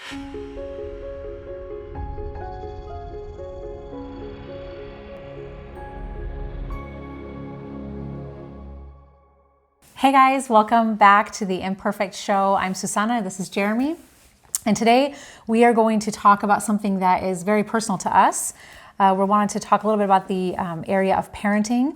Hey guys, welcome back to the Imperfect show. I'm Susanna, this is Jeremy. And today we are going to talk about something that is very personal to us. We wanted to talk a little bit about the area of parenting.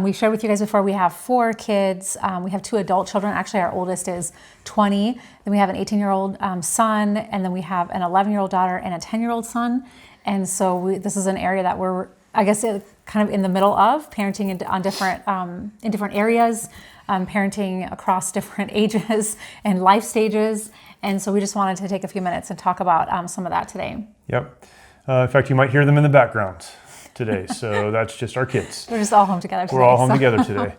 We've shared with you guys before, we have 4 kids. We have 2 adult children. Actually, our oldest is 20. Then we have an 18-year-old son, and then we have an 11-year-old daughter and a 10-year-old son. And so this is an area that we're, I guess, kind of in the middle of parenting in different areas, parenting across different ages and life stages. And so we just wanted to take a few minutes and talk about some of that today. Yep. In fact, you might hear them in the background today. So that's just our kids. We're just all home together today. We're all home together today.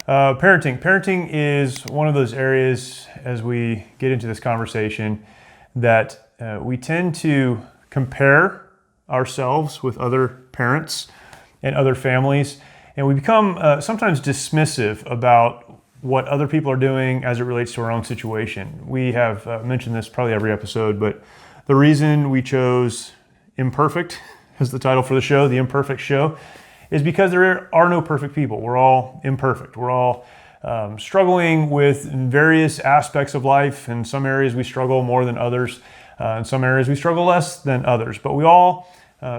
Parenting is one of those areas, as we get into this conversation, that we tend to compare ourselves with other parents and other families, and we become sometimes dismissive about what other people are doing as it relates to our own situation. We have mentioned this probably every episode, but the reason we chose Imperfect as the title for the show, the Imperfect Show, is because there are no perfect people. We're all imperfect. We're all struggling with various aspects of life. In some areas we struggle more than others. In some areas we struggle less than others, but we all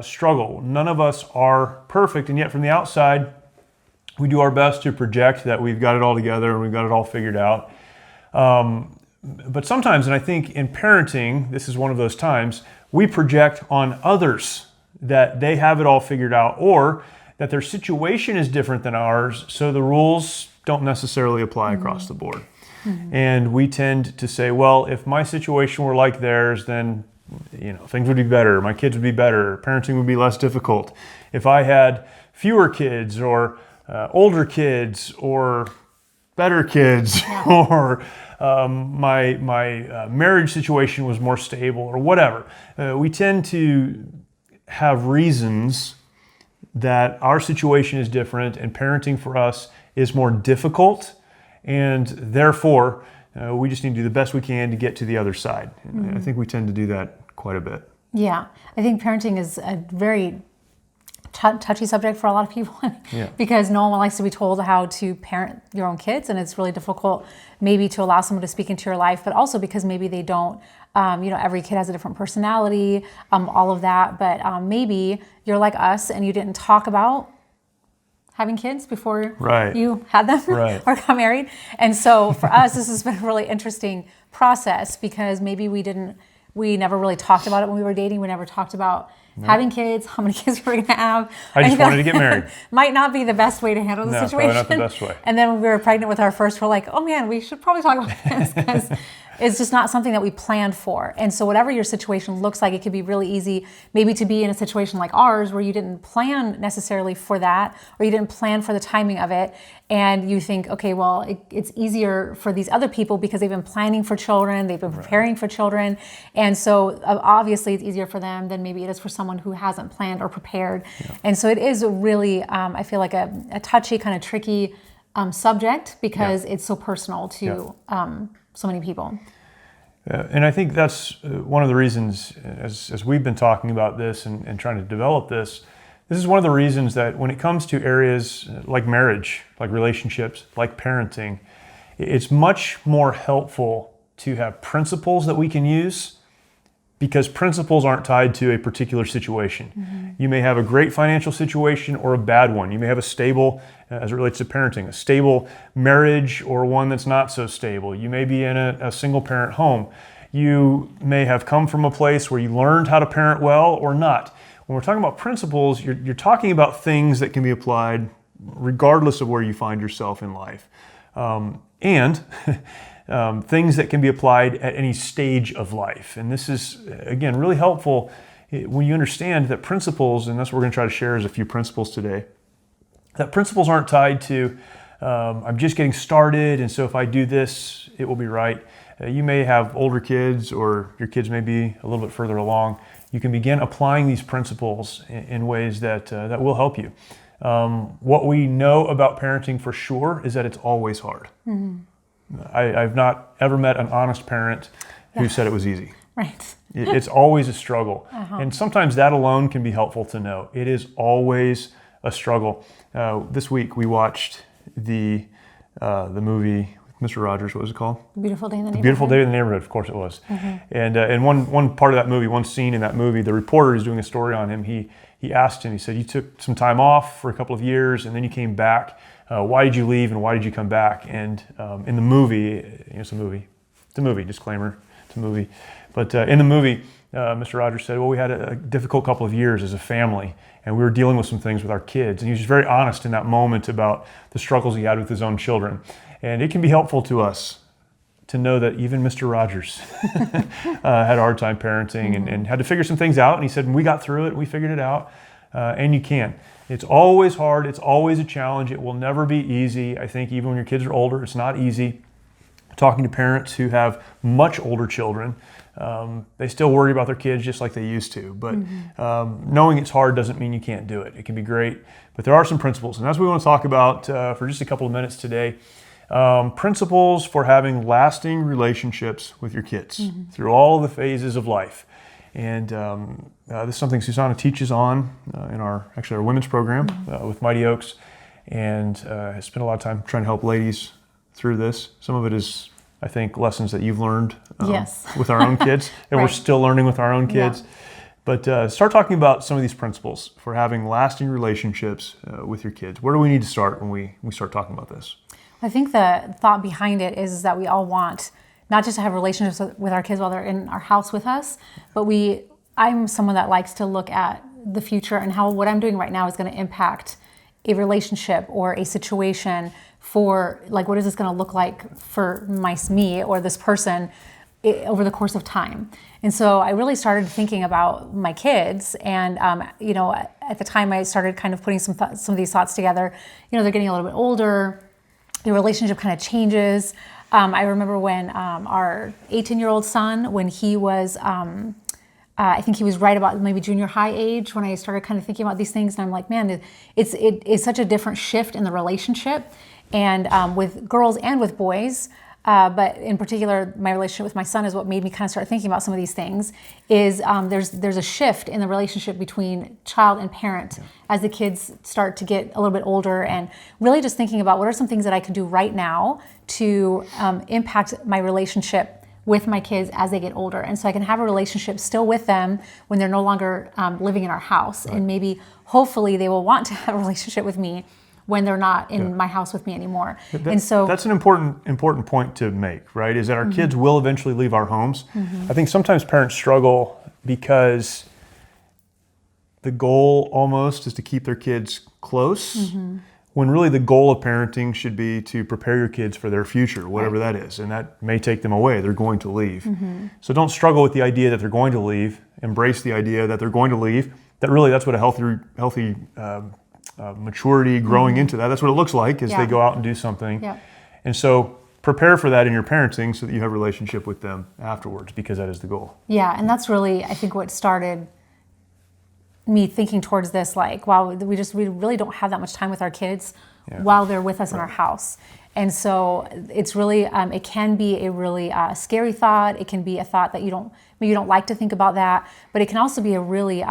struggle. None of us are perfect, and yet from the outside, we do our best to project that we've got it all together and we've got it all figured out. But sometimes, and I think in parenting, this is one of those times, we project on others that they have it all figured out, or that their situation is different than ours, so the rules don't necessarily apply across the board. And we tend to say, well, if my situation were like theirs, then things would be better, my kids would be better, parenting would be less difficult. If I had fewer kids, or older kids, or better kids, or my marriage situation was more stable, or whatever. We tend to have reasons that our situation is different and parenting for us is more difficult, and therefore we just need to do the best we can to get to the other side. I think we tend to do that quite a bit. Yeah, I think parenting is a very touchy subject for a lot of people because no one likes to be told how to parent your own kids, and it's really difficult maybe to allow someone to speak into your life, but also because maybe they don't, every kid has a different personality, all of that, but maybe you're like us and you didn't talk about having kids before you had them or got married. And so for us, this has been a really interesting process because maybe we never really talked about it when we were dating. We never talked about having kids, how many kids we were going to have. I just wanted to get married. Might not be the best way to handle the situation. No, probably not the best way. And then when we were pregnant with our first, we're like, oh man, we should probably talk about this because it's just not something that we planned for. And so whatever your situation looks like, it could be really easy maybe to be in a situation like ours where you didn't plan necessarily for that, or you didn't plan for the timing of it. And you think, okay, well, it's easier for these other people because they've been planning for children, they've been preparing for children. And so obviously it's easier for them than maybe it is for someone who hasn't planned or prepared. And so it is really, I feel like a touchy, kind of tricky subject because it's so personal to so many people. And I think that's one of the reasons, as we've been talking about this and trying to develop this is one of the reasons that when it comes to areas like marriage, like relationships, like parenting, it's much more helpful to have principles that we can use, because principles aren't tied to a particular situation. You may have a great financial situation or a bad one. You may have a stable, as it relates to parenting, a stable marriage or one that's not so stable. You may be in a single parent home. You may have come from a place where you learned how to parent well or not. When we're talking about principles, you're talking about things that can be applied regardless of where you find yourself in life. And things that can be applied at any stage of life. And this is, again, really helpful when you understand that principles, and that's what we're going to try to share as a few principles today, that principles aren't tied to, I'm just getting started, and so if I do this, it will be right. You may have older kids, or your kids may be a little bit further along. You can begin applying these principles in ways that will help you. What we know about parenting for sure is that it's always hard. I've not ever met an honest parent who said it was easy. Right. It's always a struggle. And sometimes that alone can be helpful to know. It is always a struggle. This week we watched the movie with Mr. Rogers. What was it called? Beautiful Day in the Neighborhood. Beautiful Day in the Neighborhood, of course it was. And one part of that movie, one scene in that movie, the reporter is doing a story on him. He asked him, he said, you took some time off for a couple of years and then you came back. Why did you leave and why did you come back? And in the movie, it's a movie, disclaimer, it's a movie. But in the movie, Mr. Rogers said, well, we had a difficult couple of years as a family and we were dealing with some things with our kids. And he was just very honest in that moment about the struggles he had with his own children. And it can be helpful to us to know that even Mr. Rogers had a hard time parenting and had to figure some things out. And he said, we got through it, we figured it out, and you can. It's always hard, it's always a challenge, it will never be easy. I think even when your kids are older, it's not easy. Talking to parents who have much older children, they still worry about their kids just like they used to. But knowing it's hard doesn't mean you can't do it. It can be great, but there are some principles. And that's what we want to talk about for just a couple of minutes today. Principles for having lasting relationships with your kids through all of the phases of life. And this is something Susanna teaches on in our women's program with Mighty Oaks, and has spent a lot of time trying to help ladies through this. Some of it is, I think, lessons that you've learned with our own kids, and we're still learning with our own kids. Yeah. But start talking about some of these principles for having lasting relationships with your kids. Where do we need to start when we start talking about this? I think the thought behind it is that we all want not just to have relationships with our kids while they're in our house with us, but I'm someone that likes to look at the future and how what I'm doing right now is going to impact a relationship or a situation for, like, what is this going to look like for me or this person over the course of time. And so I really started thinking about my kids, and at the time I started kind of putting some of these thoughts together. They're getting a little bit older. The relationship kind of changes. I remember when our 18-year-old son, when he was, I think he was right about maybe junior high age, when I started kind of thinking about these things, and I'm like, man, it's such a different shift in the relationship, and with girls and with boys. But in particular, my relationship with my son is what made me kind of start thinking about some of these things. Is there's a shift in the relationship between child and parent as the kids start to get a little bit older, and really just thinking about what are some things that I can do right now to impact my relationship with my kids as they get older, and so I can have a relationship still with them when they're no longer living in our house, and maybe hopefully they will want to have a relationship with me when they're not in my house with me anymore. And so that's an important point to make, right? Is that our kids will eventually leave our homes. I think sometimes parents struggle because the goal almost is to keep their kids close, when really the goal of parenting should be to prepare your kids for their future, whatever that is. And that may take them away. They're going to leave. So don't struggle with the idea that they're going to leave. Embrace the idea that they're going to leave. That's what a healthy maturity, growing into that's what it looks like as they go out and do something. And so prepare for that in your parenting so that you have a relationship with them afterwards, because that is the goal. Yeah, and that's really, I think, what started me thinking towards this, like, wow, we really don't have that much time with our kids while they're with us in our house. And so it's really, it can be a really scary thought. It can be a thought that maybe you don't like to think about that, but it can also be a really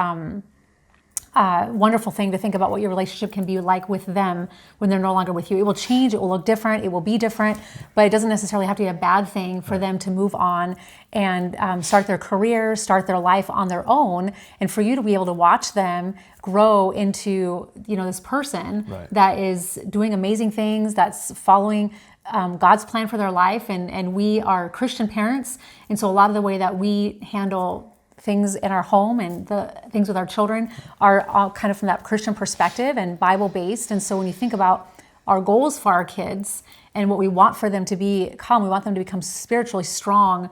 wonderful thing to think about what your relationship can be like with them when they're no longer with you. It will change, it will look different, it will be different, but it doesn't necessarily have to be a bad thing for them to move on and start their career, start their life on their own, and for you to be able to watch them grow into this person that is doing amazing things, that's following God's plan for their life, and we are Christian parents, and so a lot of the way that we handle things in our home and the things with our children are all kind of from that Christian perspective and Bible-based. And so when you think about our goals for our kids and what we want for them to become, we want them to become spiritually strong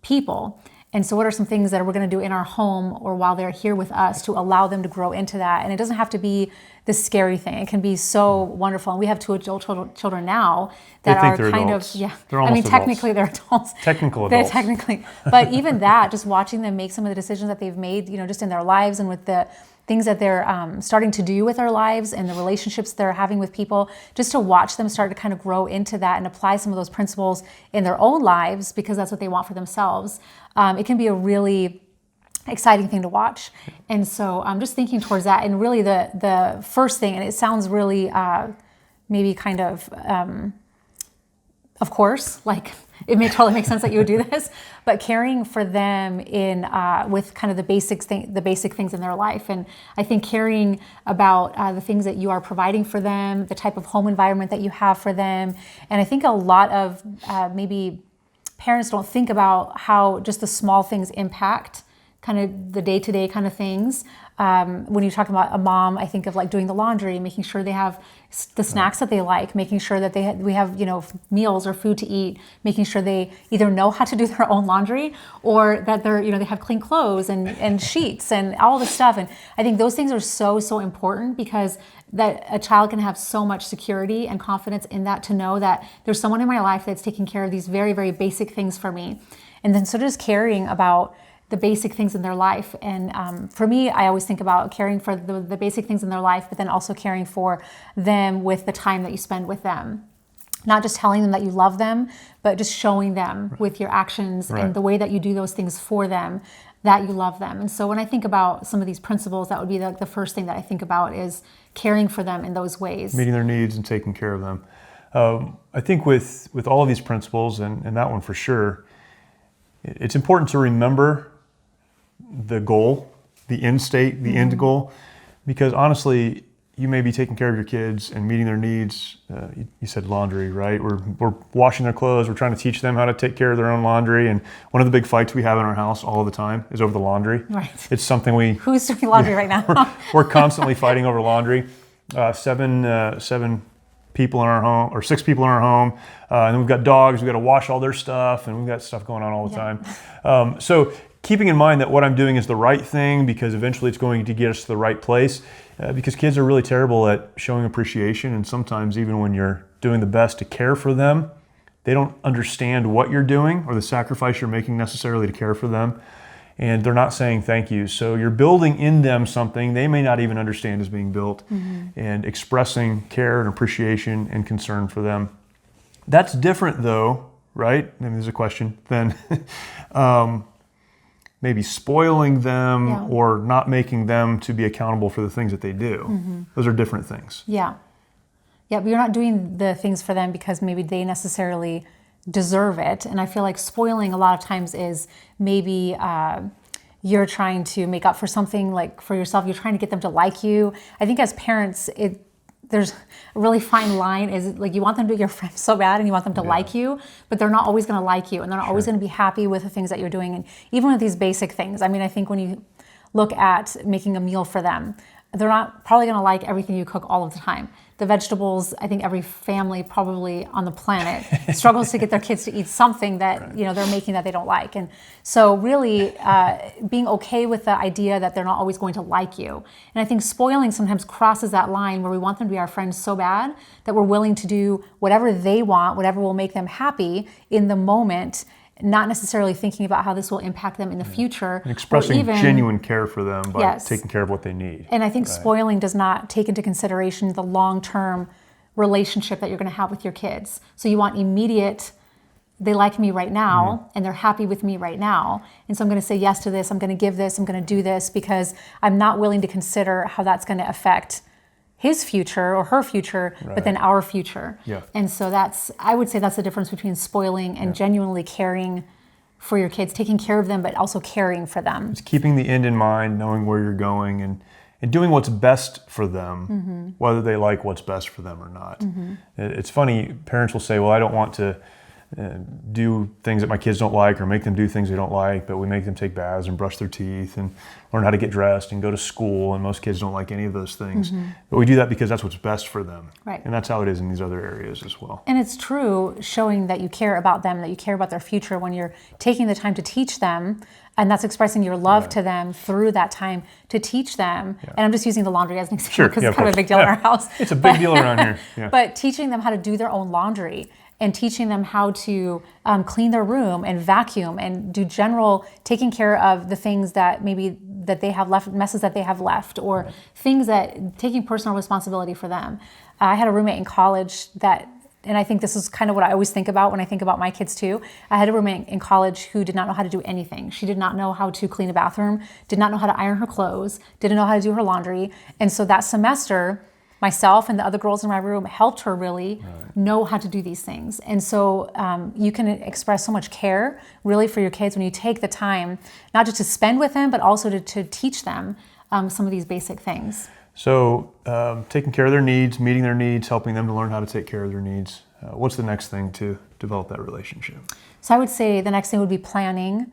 people. And so what are some things that we're going to do in our home or while they're here with us to allow them to grow into that? And it doesn't have to be this scary thing. It can be so wonderful. And we have two adult children now that are kind adults. of, they're almost technically they're adults. Technical adults. They're technically, but even that, just watching them make some of the decisions that they've made, just in their lives and with the things that they're starting to do with their lives and the relationships they're having with people, just to watch them start to kind of grow into that and apply some of those principles in their own lives because that's what they want for themselves. It can be a really exciting thing to watch. And so I'm just thinking towards that. And really the first thing, and it sounds really maybe kind of course, like it may totally make sense that you would do this, but caring for them in with kind of the basic things in their life. And I think caring about the things that you are providing for them, the type of home environment that you have for them. And I think a lot of maybe parents don't think about how just the small things impact kind of the day-to-day kind of things. When you talk about a mom, I think of like doing the laundry, making sure they have the snacks that they like, making sure that we have, you know, meals or food to eat, making sure they either know how to do their own laundry or that they're, you know, they have clean clothes and sheets and all this stuff. And I think those things are so important, because that a child can have so much security and confidence in that, to know that there's someone in my life that's taking care of these very, very basic things for me. And then so just caring about the basic things in their life. And for me, I always think about caring for the basic things in their life, but then also caring for them with the time that you spend with them. Not just telling them that you love them, but just showing them with your actions and the way that you do those things for them, that you love them. And so when I think about some of these principles, that would be the first thing that I think about, is caring for them in those ways. Meeting their needs and taking care of them. I think with all of these principles, and that one for sure, it's important to remember the goal, the end state, the end goal, because honestly, you may be taking care of your kids and meeting their needs. You said laundry, right? We're washing their clothes. We're trying to teach them how to take care of their own laundry. And one of the big fights we have in our house all the time is over the laundry. Right. It's something Who's doing laundry right now? we're constantly fighting over laundry. Seven people in our home, or 6 people in our home. And then we've got dogs. We've got to wash all their stuff, and we've got stuff going on all the time. So keeping in mind that what I'm doing is the right thing, because eventually it's going to get us to the right place, because kids are really terrible at showing appreciation. And sometimes even when you're doing the best to care for them, they don't understand what you're doing or the sacrifice you're making necessarily to care for them. And they're not saying thank you. So you're building in them something they may not even understand is being built, and expressing care and appreciation and concern for them. That's different though, right? I mean, there's a question then. Maybe spoiling them or not making them to be accountable for the things that they do. Those are different things. Yeah, but you're not doing the things for them because maybe they necessarily deserve it. And I feel like spoiling a lot of times is maybe you're trying to make up for something, like for yourself. You're trying to get them to like you. I think as parents, there's a really fine line, is like you want them to be your friend so bad and you want them to like you, but they're not always going to like you, and they're not always going to be happy with the things that you're doing. And even with these basic things, I mean, I think when you look at making a meal for them, they're not probably going to like everything you cook all of the time. The vegetables, I think every family probably on the planet struggles to get their kids to eat something that you know they're making that they don't like. And so really being okay with the idea that they're not always going to like you. And I think spoiling sometimes crosses that line where we want them to be our friends so bad that we're willing to do whatever they want, whatever will make them happy in the moment, not necessarily thinking about how this will impact them in the future. And expressing genuine care for them by taking care of what they need. And I think spoiling does not take into consideration the long-term relationship that you're going to have with your kids. So you want immediate, they like me right now, and they're happy with me right now. And so I'm going to say yes to this, I'm going to give this, I'm going to do this, because I'm not willing to consider how that's going to affect his future or her future, but then our future. And so I would say that's the difference between spoiling and genuinely caring for your kids, taking care of them, but also caring for them. It's keeping the end in mind, knowing where you're going, and doing what's best for them, whether they like what's best for them or not. It's funny, parents will say, well, I don't want to do things that my kids don't like, or make them do things they don't like, but we make them take baths and brush their teeth and learn how to get dressed and go to school, and most kids don't like any of those things. But we do that because that's what's best for them. And that's how it is in these other areas as well. And it's true, showing that you care about them, that you care about their future when you're taking the time to teach them, and that's expressing your love to them through that time to teach them. And I'm just using the laundry as an example because it's kind of a big deal in our house. It's a big deal around here. But teaching them how to do their own laundry, and teaching them how to clean their room and vacuum and do general taking care of the things that maybe that they have left, messes that they have left, or things that taking personal responsibility for them. I had a roommate in college that and I think this is kind of what I always think about when I think about my kids too. I had a roommate in college who did not know how to do anything. She did not know how to clean a bathroom, did not know how to iron her clothes, didn't know how to do her laundry. And so that semester, myself and the other girls in my room helped her really know how to do these things. And so you can express so much care really for your kids when you take the time, not just to spend with them, but also to teach them some of these basic things. So taking care of their needs, meeting their needs, helping them to learn how to take care of their needs. What's the next thing to develop that relationship? So I would say the next thing would be planning.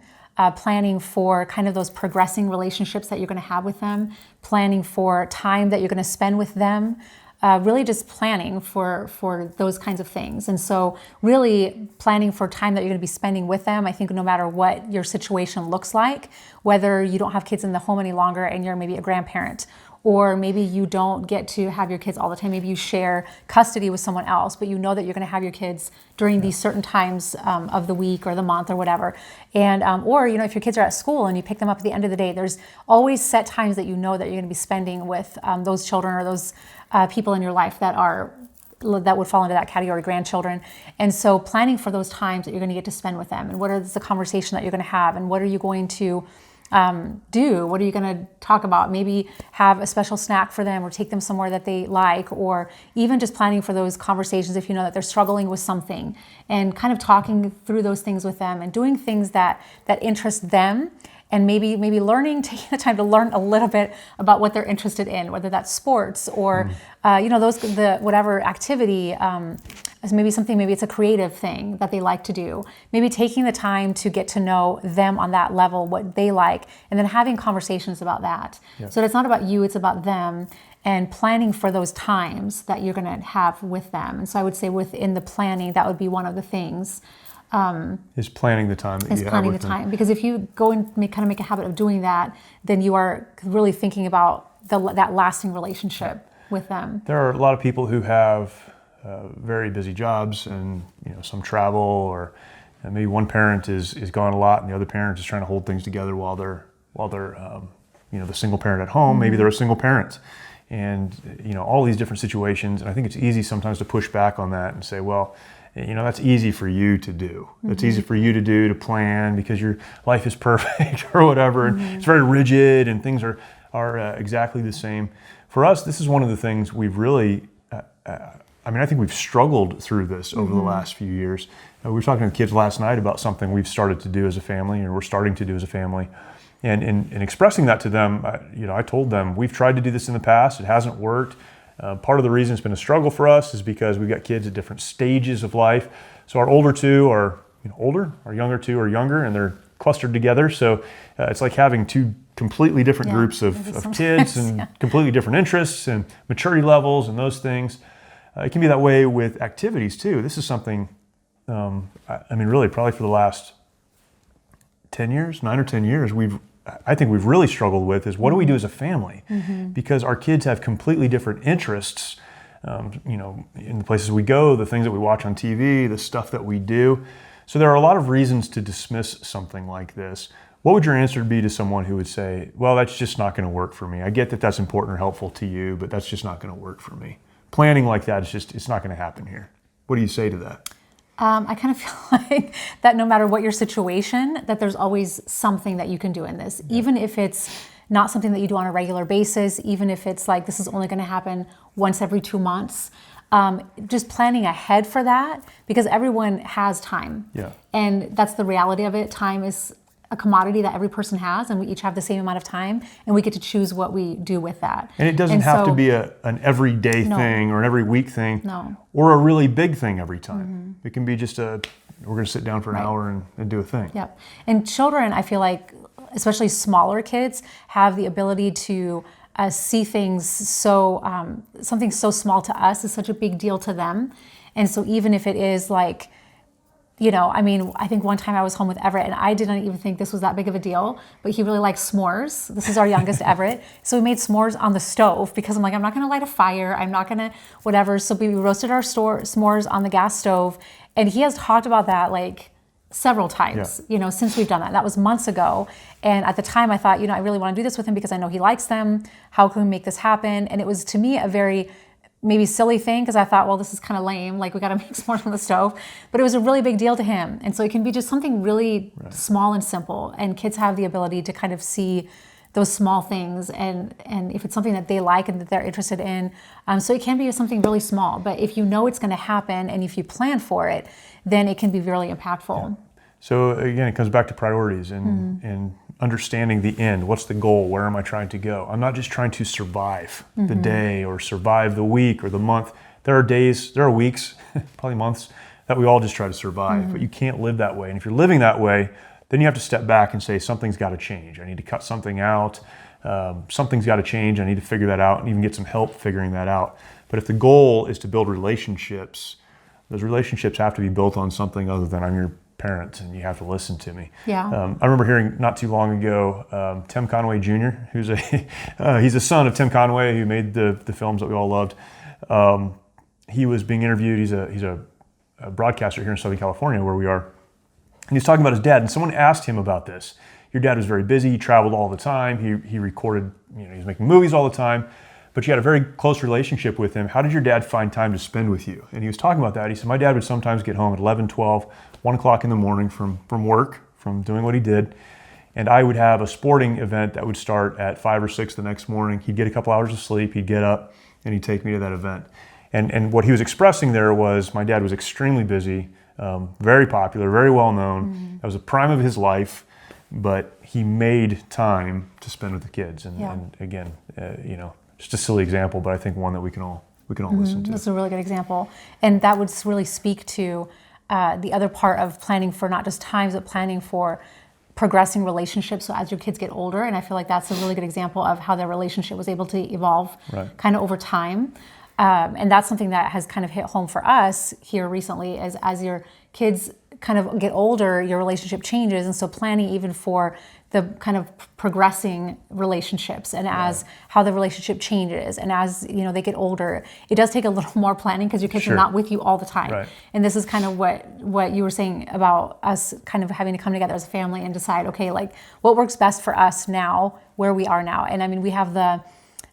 Planning for kind of those progressing relationships that you're going to have with them, planning for time that you're going to spend with them, really just planning for those kinds of things. And so really planning for time that you're going to be spending with them. I think no matter what your situation looks like, whether you don't have kids in the home any longer and you're maybe a grandparent, or maybe you don't get to have your kids all the time. Maybe you share custody with someone else, but you know that you're going to have your kids during these certain times of the week or the month or whatever. And or if your kids are at school and you pick them up at the end of the day, there's always set times that you know that you're going to be spending with those children or those people in your life that would fall into that category, grandchildren. And so planning for those times that you're going to get to spend with them, and what is the conversation that you're going to have, and what are you going to do? What are you going to talk about? Maybe have a special snack for them or take them somewhere that they like, or even just planning for those conversations if you know that they're struggling with something, and kind of talking through those things with them and doing things that interest them, and maybe taking the time to learn a little bit about what they're interested in, whether that's sports or whatever activity. Maybe it's a creative thing that they like to do. Maybe taking the time to get to know them on that level, what they like, and then having conversations about that. Yeah. So it's not about you, it's about them, and planning for those times that you're going to have with them. And so I would say within the planning, that would be one of the things. Is planning the time that you have with them. Because if you go and make a habit of doing that, then you are really thinking about that lasting relationship with them. There are a lot of people who have very busy jobs, and some travel, or maybe one parent is gone a lot and the other parent is trying to hold things together while they're the single parent at home. Mm-hmm. Maybe they're a single parent, and all these different situations. And I think it's easy sometimes to push back on that and say, well, that's easy for you to do. Mm-hmm. It's easy for you to do, to plan, because your life is perfect or whatever. Mm-hmm. And it's very rigid and things are exactly the same. For us, this is one of the things we've really, I think we've struggled through this over the last few years. We were talking to the kids last night about something we've started to do as a family, and we're starting to do as a family. And in expressing that to them, I told them, we've tried to do this in the past. It hasn't worked. Part of the reason it's been a struggle for us is because we've got kids at different stages of life. So our older two are older, our younger two are younger, and they're clustered together. So it's like having two completely different groups of kids and completely different interests and maturity levels and those things. It can be that way with activities too. This is something, really probably for the last 9 or 10 years, I think we've really struggled with is, what do we do as a family? Mm-hmm. Because our kids have completely different interests, in the places we go, the things that we watch on TV, the stuff that we do. So there are a lot of reasons to dismiss something like this. What would your answer be to someone who would say, well, that's just not going to work for me? I get that that's important or helpful to you, but that's just not going to work for me. Planning like that it's not going to happen here. What do you say to that? I kind of feel like that no matter what your situation, that there's always something that you can do in this. Yeah. Even if it's not something that you do on a regular basis, even if it's like this is only going to happen once every 2 months, just planning ahead for that, because everyone has time. Yeah. And that's the reality of it. Time is a commodity that every person has, and we each have the same amount of time, and we get to choose what we do with that. And it doesn't have to be an everyday thing or an every week thing, or a really big thing every time. Mm-hmm. It can be just we're going to sit down for an hour and do a thing. Yep. And children, I feel like, especially smaller kids, have the ability to see things something so small to us is such a big deal to them. And so even if it is like, I think one time I was home with Everett and I didn't even think this was that big of a deal, but he really likes s'mores. This is our youngest, Everett. So we made s'mores on the stove because I'm like, I'm not going to light a fire. I'm not going to whatever. So we roasted our s'mores on the gas stove. And he has talked about that like several times, since we've done that. That was months ago. And at the time I thought, I really want to do this with him because I know he likes them. How can we make this happen? And it was, to me, a very maybe silly thing because I thought, well, this is kind of lame. Like we got to make s'mores on the stove, but it was a really big deal to him. And so it can be just something really small and simple. And kids have the ability to kind of see those small things, and if it's something that they like and that they're interested in. So it can be something really small, but if you know it's going to happen and if you plan for it, then it can be really impactful. Yeah. So again, it comes back to priorities and understanding the end. What's the goal? Where am I trying to go? I'm not just trying to survive the day or survive the week or the month. There are days, there are weeks, probably months, that we all just try to survive, but you can't live that way. And if you're living that way, then you have to step back and say, something's got to change. I need to cut something out. Something's got to change. I need to figure that out and even get some help figuring that out. But if the goal is to build relationships, those relationships have to be built on something other than I'm your parent and you have to listen to me. Yeah. I remember hearing not too long ago, Tim Conway Jr., who's he's a son of Tim Conway, who made the films that we all loved. He was being interviewed. He's a broadcaster here in Southern California where we are. And he's talking about his dad, and someone asked him about this. Your dad was very busy, he traveled all the time, he recorded, he was making movies all the time, but you had a very close relationship with him. How did your dad find time to spend with you? And he was talking about that. He said, my dad would sometimes get home at 11, 12, 1 o'clock in the morning from work, from doing what he did, and I would have a sporting event that would start at 5 or 6 the next morning. He'd get a couple hours of sleep, he'd get up, and he'd take me to that event. And what he was expressing there was my dad was extremely busy, very popular, very well known. That was the prime of his life, but he made time to spend with the kids. And again, just a silly example, but I think one that we can all listen to. That's a really good example, and that would really speak to the other part of planning for not just times, but planning for progressing relationships. So as your kids get older, and I feel like that's a really good example of how their relationship was able to evolve kind of over time. And that's something that has kind of hit home for us here recently, as your kids kind of get older, your relationship changes. And so planning even for the kind of progressing relationships and as how the relationship changes and as they get older, it does take a little more planning because your kids are not with you all the time. Right. And this is kind of what you were saying about us kind of having to come together as a family and decide, okay, like what works best for us now, where we are now. And I mean, we have the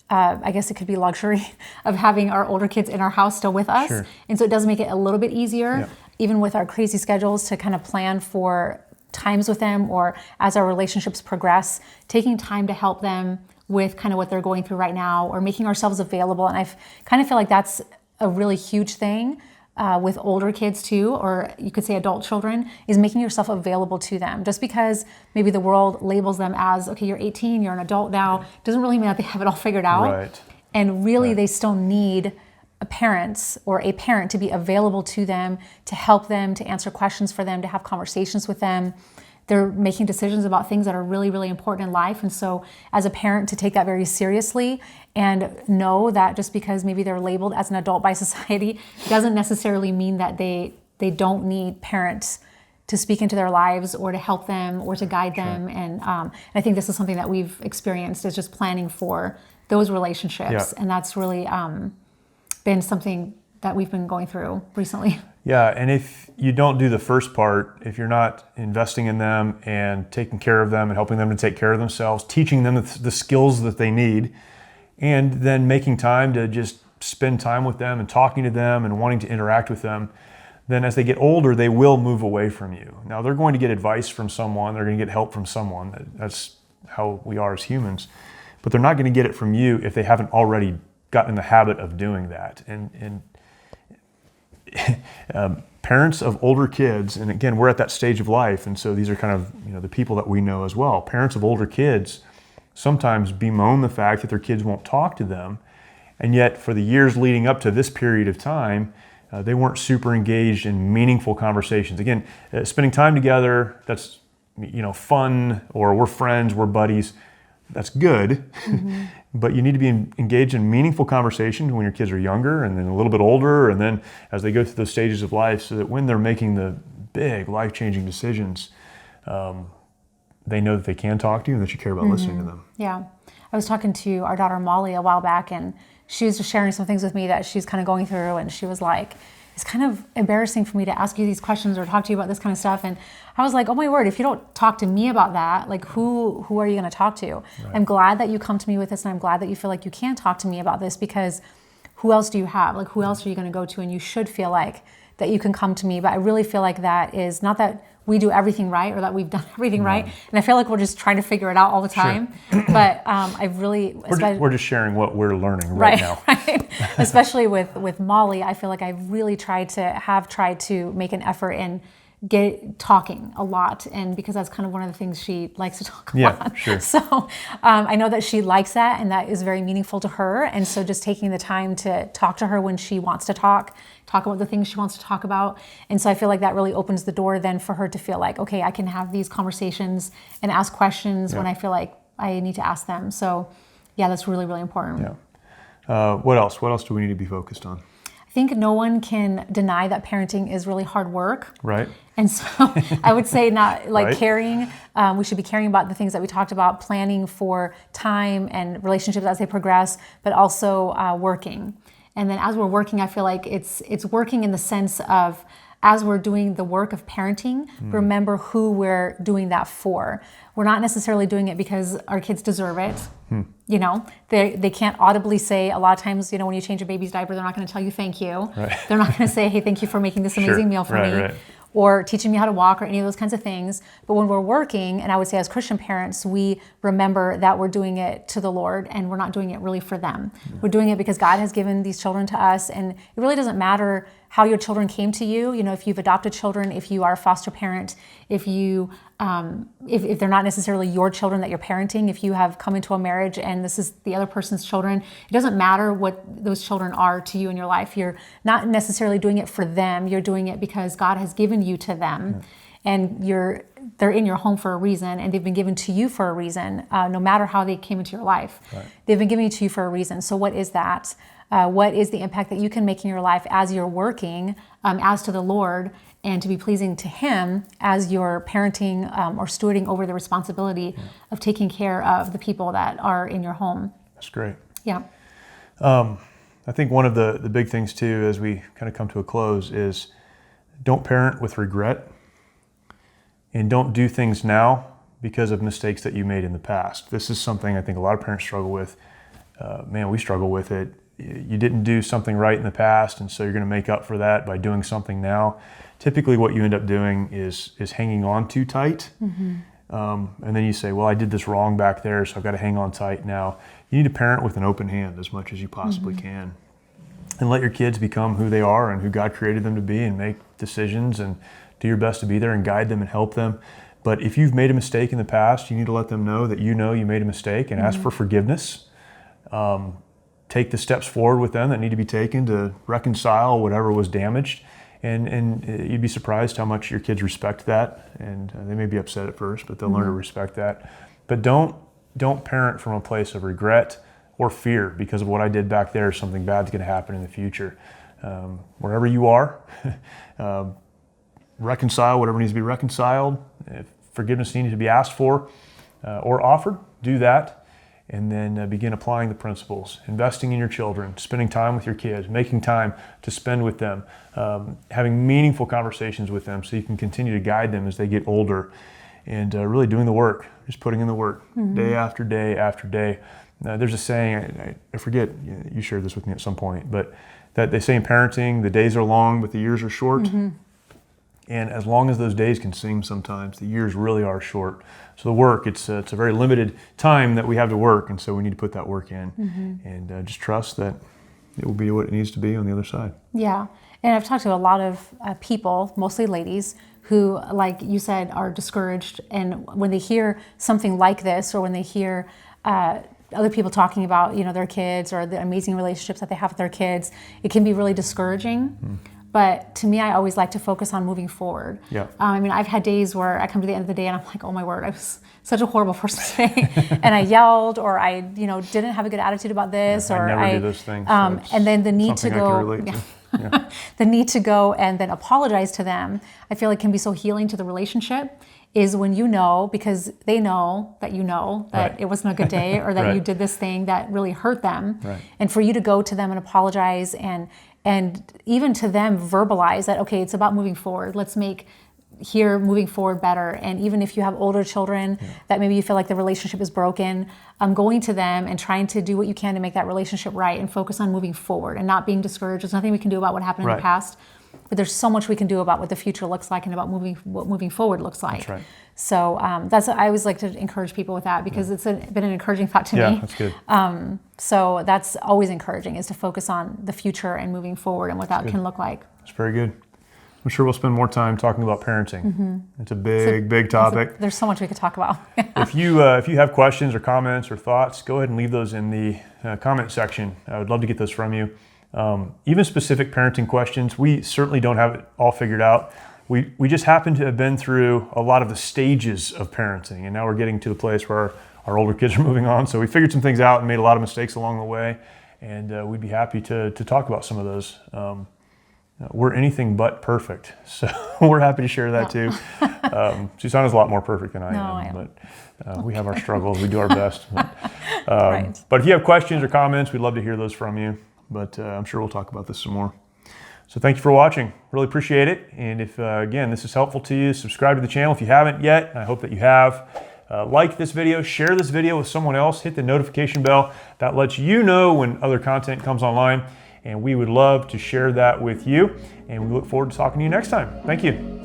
I guess it could be luxury of having our older kids in our house still with us. Sure. And so it does make it a little bit easier, even with our crazy schedules, to kind of plan for times with them, or as our relationships progress, taking time to help them with kind of what they're going through right now, or making ourselves available. And I kind of feel like that's a really huge thing with older kids too, or you could say adult children, is making yourself available to them. Just because maybe the world labels them as, okay, you're 18, you're an adult now, doesn't really mean that they have it all figured out. Right. And really they still need parents or a parent to be available to them, to help them, to answer questions for them, to have conversations with them. They're making decisions about things that are really, really important in life. And so as a parent, to take that very seriously and know that just because maybe they're labeled as an adult by society doesn't necessarily mean that they don't need parents to speak into their lives or to help them or to guide them. And I think this is something that we've experienced, is just planning for those relationships. And that's really been something that we've been going through recently. Yeah, and if you don't do the first part, if you're not investing in them and taking care of them and helping them to take care of themselves, teaching them the skills that they need, and then making time to just spend time with them and talking to them and wanting to interact with them, then as they get older, they will move away from you. Now, they're going to get advice from someone, they're going to get help from someone. That's how we are as humans. But they're not going to get it from you if they haven't already gotten in the habit of doing that. And parents of older kids, and again, we're at that stage of life, and so these are kind of the people that we know as well. Parents of older kids sometimes bemoan the fact that their kids won't talk to them, and yet for the years leading up to this period of time, they weren't super engaged in meaningful conversations. Again, spending time together, that's fun, or we're friends, we're buddies, that's good. But you need to be engaged in meaningful conversations when your kids are younger, and then a little bit older, and then as they go through those stages of life, so that when they're making the big life-changing decisions, they know that they can talk to you and that you care about listening to them. Yeah. I was talking to our daughter Molly a while back, and she was just sharing some things with me that she's kind of going through, and she was like, it's kind of embarrassing for me to ask you these questions or talk to you about this kind of stuff. And I was like, oh my word, if you don't talk to me about that, like who are you going to talk to? Right. I'm glad that you come to me with this, and I'm glad that you feel like you can talk to me about this, because who else do you have? Like, who else are you going to go to? And you should feel like that you can come to me. But I really feel like that is not that we do everything right or that we've done everything right. And I feel like we're just trying to figure it out all the time. But I really... We're just sharing what we're learning right now. Right. Especially with Molly, I feel like I really tried to make an effort in talking a lot, and because that's kind of one of the things she likes to talk about. Sure. So I know that she likes that, and that is very meaningful to her. And so just taking the time to talk to her when she wants to talk about the things she wants to talk about. And so I feel like that really opens the door then for her to feel like, okay, I can have these conversations and ask questions when I feel like I need to ask them. So yeah, that's really, really important. Yeah. What else? What else do we need to be focused on? I think no one can deny that parenting is really hard work. Right. And so I would say not like caring. We should be caring about the things that we talked about, planning for time and relationships as they progress, but also working. And then as we're working, I feel like it's working in the sense of, as we're doing the work of parenting, remember who we're doing that for. We're not necessarily doing it because our kids deserve it. You know, they can't audibly say, a lot of times, you know, when you change a baby's diaper, they're not going to tell you thank you. Right. They're not going to say, hey, thank you for making this amazing meal for me. Right. Or teaching me how to walk or any of those kinds of things. But when we're working, and I would say as Christian parents, we remember that we're doing it to the Lord and we're not doing it really for them. We're doing it because God has given these children to us, and it really doesn't matter how your children came to you. You know, if you've adopted children, if you are a foster parent, if you if they're not necessarily your children that you're parenting, if you have come into a marriage and this is the other person's children, it doesn't matter what those children are to you in your life. You're not necessarily doing it for them. You're doing it because God has given you to them, and they're in your home for a reason, and they've been given to you for a reason. No matter how they came into your life, they've been given to you for a reason. So what is that? What is the impact that you can make in your life as you're working, as to the Lord, and to be pleasing to Him as you're parenting or stewarding over the responsibility of taking care of the people that are in your home? That's great. Yeah. I think one of the big things too, as we kind of come to a close, is don't parent with regret, and don't do things now because of mistakes that you made in the past. This is something I think a lot of parents struggle with. We struggle with it. You didn't do something right in the past, and so you're going to make up for that by doing something now. Typically what you end up doing is hanging on too tight. And then you say, well, I did this wrong back there, so I've got to hang on tight now. You need to parent with an open hand as much as you possibly can, and let your kids become who they are and who God created them to be, and make decisions and do your best to be there and guide them and help them. But if you've made a mistake in the past, you need to let them know that you made a mistake, and ask for forgiveness. Take the steps forward with them that need to be taken to reconcile whatever was damaged. And you'd be surprised how much your kids respect that. And they may be upset at first, but they'll learn to respect that. But don't parent from a place of regret or fear because of what I did back there. Something bad's going to happen in the future. Wherever you are, reconcile whatever needs to be reconciled. If forgiveness needs to be asked for or offered, do that. And then begin applying the principles, investing in your children, spending time with your kids, making time to spend with them, having meaningful conversations with them so you can continue to guide them as they get older, and really doing the work, just putting in the work day after day after day. There's a saying, I forget, you shared this with me at some point, but that they say in parenting, the days are long, but the years are short. And as long as those days can seem sometimes, the years really are short. So the work, it's a very limited time that we have to work, and so we need to put that work in, and just trust that it will be what it needs to be on the other side. Yeah, and I've talked to a lot of people, mostly ladies, who, like you said, are discouraged, and when they hear something like this, or when they hear other people talking about, their kids or the amazing relationships that they have with their kids, it can be really discouraging. But to me, I always like to focus on moving forward. Yeah. I've had days where I come to the end of the day and I'm like, oh my word, I was such a horrible person today. And I yelled, or I, didn't have a good attitude about this. Yeah, or I never do those things. And then the need to go, Yeah. the need to go and then apologize to them, I feel like can be so healing to the relationship, is when because they know that that it wasn't a good day, or that you did this thing that really hurt them. And for you to go to them and apologize, and even to them verbalize that, okay, it's about moving forward. Let's make here moving forward better. And even if you have older children that maybe you feel like the relationship is broken, going to them and trying to do what you can to make that relationship right and focus on moving forward and not being discouraged. There's nothing we can do about what happened in the past, but there's so much we can do about what the future looks like and about what moving forward looks like. That's right. So I always like to encourage people with that because it's been an encouraging thought to me. Yeah, that's good. So that's always encouraging, is to focus on the future and moving forward and what that can look like. It's very good. I'm sure we'll spend more time talking about parenting. It's a big topic. There's so much we could talk about. If you have questions or comments or thoughts, go ahead and leave those in the comment section. I would love to get those from you. Even specific parenting questions, we certainly don't have it all figured out. We just happen to have been through a lot of the stages of parenting, and now we're getting to the place where our older kids are moving on. So we figured some things out and made a lot of mistakes along the way, and we'd be happy to talk about some of those. We're anything but perfect, so we're happy to share that too. Susanna's a lot more perfect than I am, but we have our struggles. We do our best. But, but if you have questions or comments, we'd love to hear those from you. But I'm sure we'll talk about this some more. So thank you for watching. Really appreciate it. And if, again, this is helpful to you, subscribe to the channel if you haven't yet. I hope that you have. Like this video, share this video with someone else, hit the notification bell. That lets you know when other content comes online. And we would love to share that with you. And we look forward to talking to you next time. Thank you.